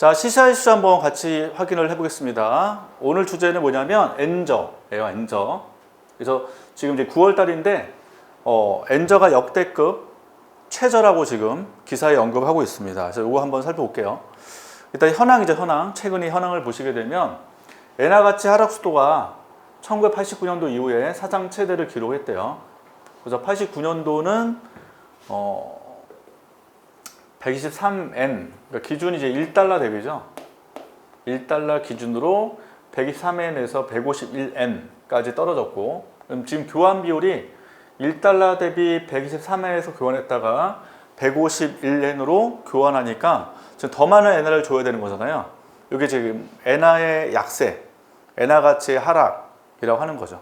자, CCI 이슈 한번 같이 확인을 해보겠습니다. 오늘 주제는 뭐냐면 엔저예요, 엔저. 그래서 지금 이제 9월 달인데 엔저가 역대급 최저라고 지금 기사에 언급하고 있습니다. 그래서 이거 한번 살펴볼게요. 일단 현황이죠, 현황. 최근의 현황을 보시게 되면 엔화 가치 하락 수도가 1989년도 이후에 사상 최대를 기록했대요. 그래서 89년도는 123엔, 그러니까 기준이 이제 1달러 대비죠. 1달러 기준으로 123엔에서 151엔까지 떨어졌고, 그럼 지금 교환 비율이 1달러 대비 123엔에서 교환했다가 151엔으로 교환하니까 지금 더 많은 엔화를 줘야 되는 거잖아요. 이게 지금 엔화의 약세, 엔화 가치의 하락이라고 하는 거죠.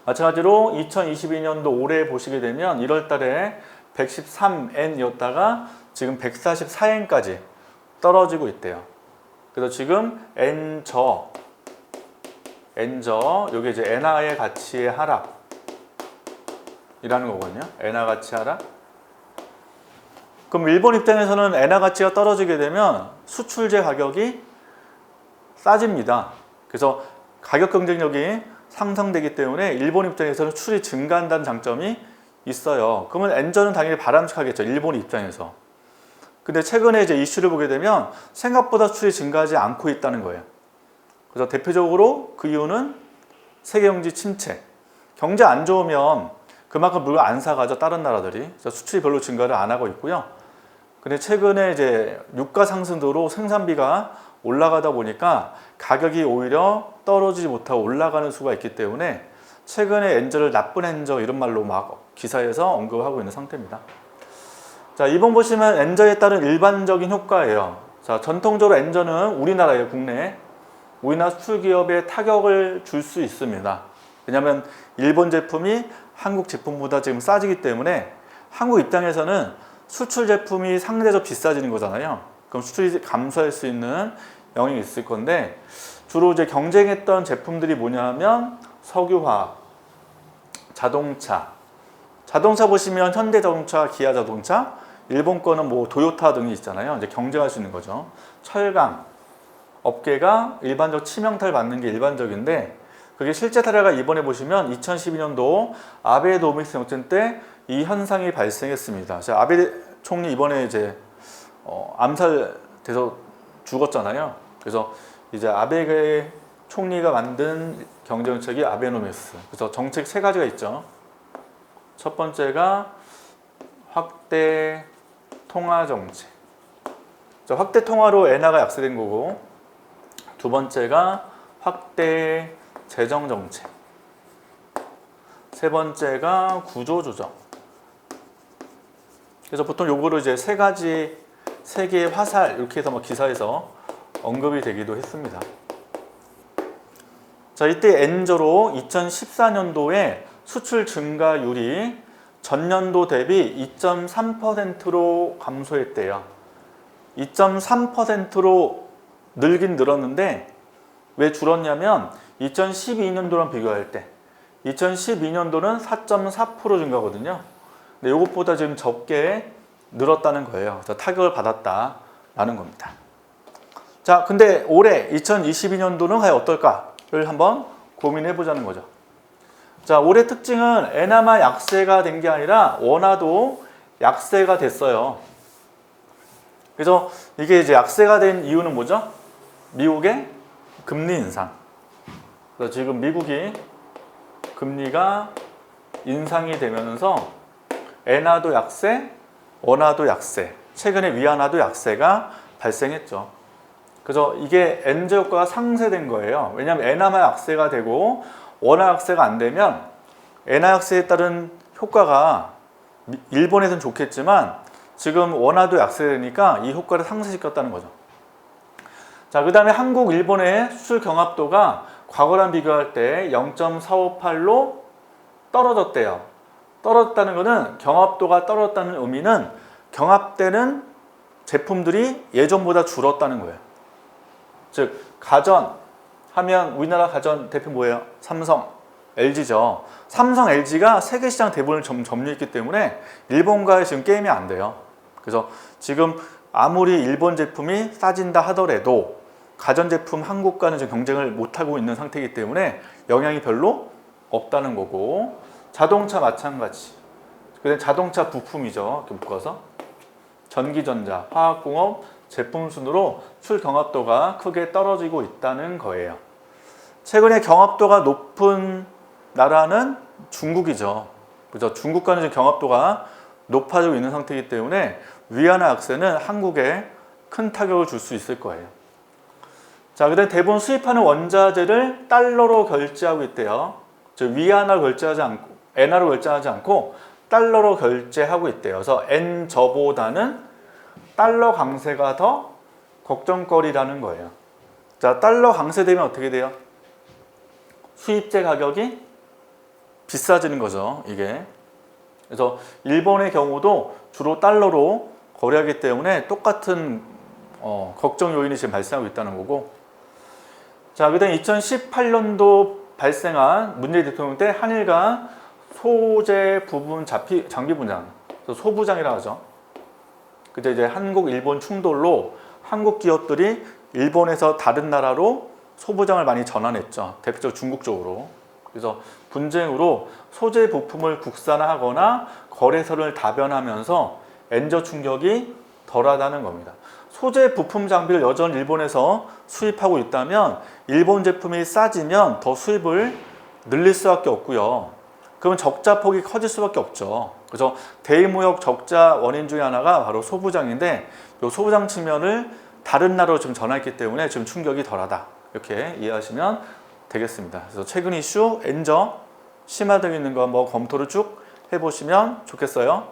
마찬가지로 2022년도 올해 보시게 되면 1월 달에 113엔이었다가 지금 144엔까지 떨어지고 있대요. 그래서 지금 엔저, 이게 이제 엔화의 가치의 하락이라는 거거든요. 엔화 가치 하락. 그럼 일본 입장에서는 엔화 가치가 떨어지게 되면 수출재 가격이 싸집니다. 그래서 가격 경쟁력이 상승되기 때문에 일본 입장에서는 수출이 증가한다는 장점이 있어요. 그러면 엔저는 당연히 바람직하겠죠, 일본 입장에서. 근데 최근에 이제 이슈를 보게 되면 생각보다 수출이 증가하지 않고 있다는 거예요. 그래서 대표적으로 그 이유는 세계 경제 침체. 경제 안 좋으면 그만큼 물건 안 사가죠, 다른 나라들이. 그래서 수출이 별로 증가를 안 하고 있고요. 근데 최근에 이제 유가 상승도로 생산비가 올라가다 보니까 가격이 오히려 떨어지지 못하고 올라가는 수가 있기 때문에 최근에 엔저를 나쁜 엔저 이런 말로 막 기사에서 언급하고 있는 상태입니다. 자, 이번 보시면 엔저에 따른 일반적인 효과예요. 자, 전통적으로 엔저는 우리나라의 국내 우리나라 수출 기업에 타격을 줄 수 있습니다. 왜냐하면 일본 제품이 한국 제품보다 지금 싸지기 때문에 한국 입장에서는 수출 제품이 상대적으로 비싸지는 거잖아요. 그럼 수출이 감소할 수 있는 영향이 있을 건데, 주로 이제 경쟁했던 제품들이 뭐냐면 석유화학, 자동차 보시면 현대자동차, 기아자동차, 일본 거는 뭐 도요타 등이 있잖아요. 이제 경쟁할 수 있는 거죠. 철강 업계가 일반적 치명타를 받는 게 일반적인데, 그게 실제 사례가 이번에 보시면 2012년도 아베노믹스 정책 때 이 현상이 발생했습니다. 아베 총리 이번에 이제 암살돼서 죽었잖아요. 그래서 이제 아베 총리가 만든 경제정책이 아베노믹스. 그래서 정책 세 가지가 있죠. 첫 번째가 확대 통화 정책. 확대 통화로 엔화가 약세된 거고, 두 번째가 확대 재정 정책. 세 번째가 구조 조정. 그래서 보통 요거를 이제 세 개의 화살 이렇게 해서 막 기사에서 언급이 되기도 했습니다. 자, 이때 엔저로 2014년도에 수출 증가율이 전년도 대비 2.3%로 감소했대요. 2.3%로 늘긴 늘었는데 왜 줄었냐면 2012년도랑 비교할 때 2012년도는 4.4% 증가거든요. 근데 이것보다 지금 적게 늘었다는 거예요. 그래서 타격을 받았다라는 겁니다. 자, 근데 올해 2022년도는 과연 어떨까를 한번 고민해 보자는 거죠. 자, 올해 특징은 엔화만 약세가 된 게 아니라 원화도 약세가 됐어요. 그래서 이게 이제 약세가 된 이유는 뭐죠? 미국의 금리 인상. 그래서 지금 미국이 금리가 인상이 되면서 엔화도 약세, 원화도 약세, 최근에 위안화도 약세가 발생했죠. 그래서 이게 엔저 효과가 상쇄된 거예요. 왜냐하면 엔화만 약세가 되고 원화 약세가 안 되면 엔화 약세에 따른 효과가 일본에서는 좋겠지만 지금 원화도 약세되니까 이 효과를 상쇄시켰다는 거죠. 자, 그 다음에 한국, 일본의 수출 경합도가 과거랑 비교할 때 0.458로 떨어졌대요. 떨어졌다는 것은 경합도가 떨어졌다는 의미는 경합되는 제품들이 예전보다 줄었다는 거예요. 즉, 가전 하면 우리나라 가전 대표 뭐예요? 삼성, LG죠. 삼성, LG가 세계 시장 대부분을 점유했기 때문에 일본과의 지금 게임이 안 돼요. 그래서 지금 아무리 일본 제품이 싸진다 하더라도 가전제품 한국과는 지금 경쟁을 못하고 있는 상태이기 때문에 영향이 별로 없다는 거고, 자동차 마찬가지. 그다음 자동차 부품이죠. 이렇게 묶어서 전기전자, 화학공업 제품 순으로 출경합도가 크게 떨어지고 있다는 거예요. 최근에 경합도가 높은 나라는 중국이죠. 그죠? 중국과는 지금 경합도가 높아지고 있는 상태이기 때문에 위안화 악세는 한국에 큰 타격을 줄 수 있을 거예요. 자, 그다음 대부분 수입하는 원자재를 달러로 결제하고 있대요. 즉 위안화로 결제하지 않고 엔화로 결제하지 않고 달러로 결제하고 있대요. 그래서 엔저보다는 달러 강세가 더 걱정거리라는 거예요. 자, 달러 강세되면 어떻게 돼요? 수입재 가격이 비싸지는 거죠, 이게. 그래서 일본의 경우도 주로 달러로 거래하기 때문에 똑같은 걱정 요인이 지금 발생하고 있다는 거고. 자, 그다음 2018년도 발생한 문재인 대통령 때 한일간 소재 부분 장비 분양, 소부장이라고 하죠. 그때 이제 한국 일본 충돌로 한국 기업들이 일본에서 다른 나라로 소부장을 많이 전환했죠. 대표적으로 중국 쪽으로. 그래서 분쟁으로 소재 부품을 국산화하거나 거래선을 다변하면서 엔저 충격이 덜하다는 겁니다. 소재 부품 장비를 여전히 일본에서 수입하고 있다면 일본 제품이 싸지면 더 수입을 늘릴 수밖에 없고요. 그러면 적자 폭이 커질 수밖에 없죠. 그래서 대무역 적자 원인 중에 하나가 바로 소부장인데, 이 소부장 측면을 다른 나라로 지금 전환했기 때문에 지금 충격이 덜하다, 이렇게 이해하시면 되겠습니다. 그래서 최근 이슈 엔저 심화되고 있는 거 한번 검토를 쭉 해보시면 좋겠어요.